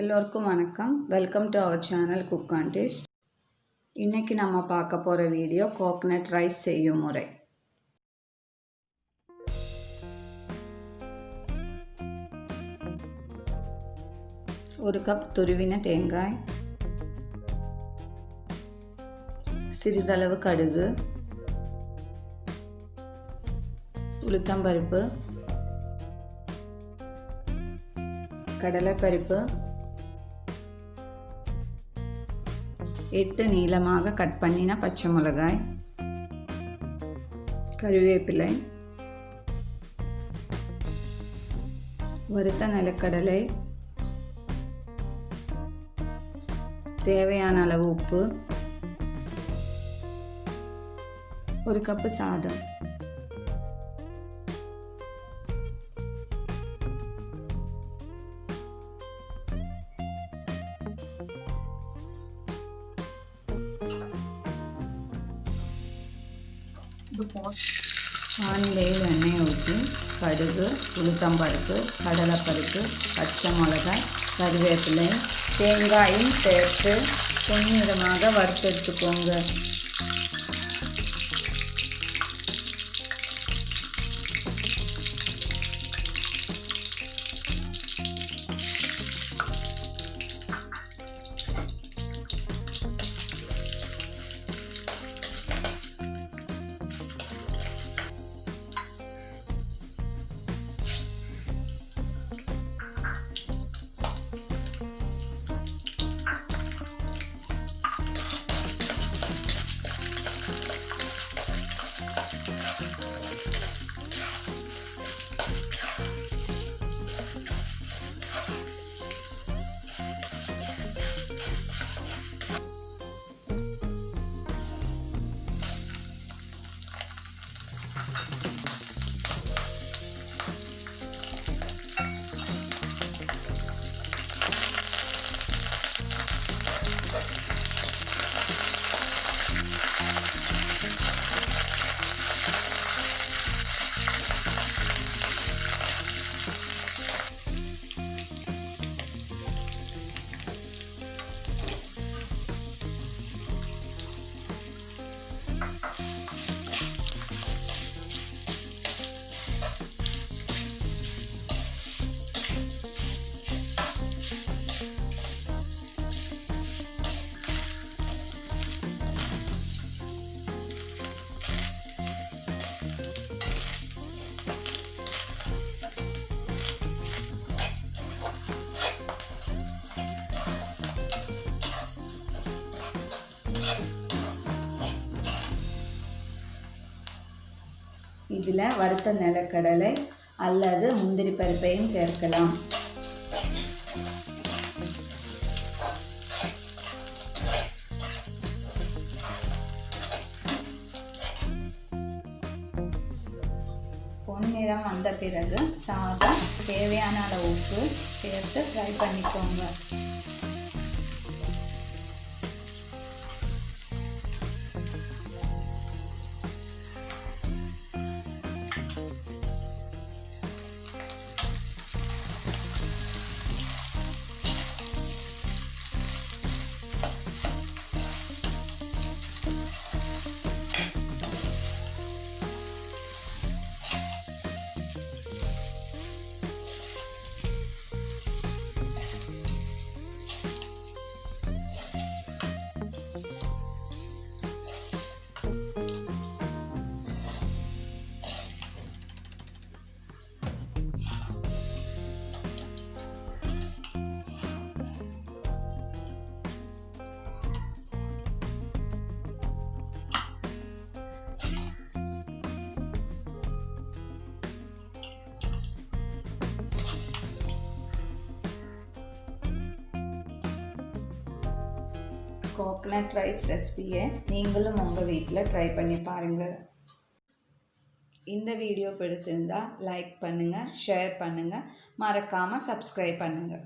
எல்லோருக்கும் வணக்கம். Welcome to our channel cook and taste. இன்னைக்கு நம்ம பார்க்க போகிற வீடியோ கோகனட் ரைஸ் செய்யும் முறை. ஒரு கப் துருவின தேங்காய், சிறிதளவு கடுகு, உளுத்தம்பருப்பு, கடலைப்பருப்பு, 8 நீளமாக கட் பண்ணின பச்சை மிளகாய், கறிவேப்பிலை, வறுத்த நிலக்கடலை, தேவையான அளவு உப்பு, ஒரு கப்பு சாதம். பானியில் எண்ணெய் ஊற்றி கடுகு, உளுத்தம்பருப்பு, கடலைப்பருப்பு, பச்சை மிளகாய், கறிவேப்பிலை, தேங்காயும் சேர்த்து பொன்னிறமாக வறுத்தெடுத்துக்கோங்க. இதில் வறுத்த நிலக்கடலை அல்லது முந்திரி பருப்பையும் சேர்க்கலாம். பொன்னிறம் வந்த பிறகு சாதம், தேவையான அளவு உப்பு சேர்த்து ஃப்ரை பண்ணிக்கோங்க. கோகனட் ரைஸ் ரெசிபியை நீங்களும் உங்கள் வீட்டில் ட்ரை பண்ணி பாருங்கள். இந்த வீடியோ பிடிச்சிருந்தால் லைக் பண்ணுங்கள், ஷேர் பண்ணுங்கள், மறக்காமல் சப்ஸ்கிரைப் பண்ணுங்கள்.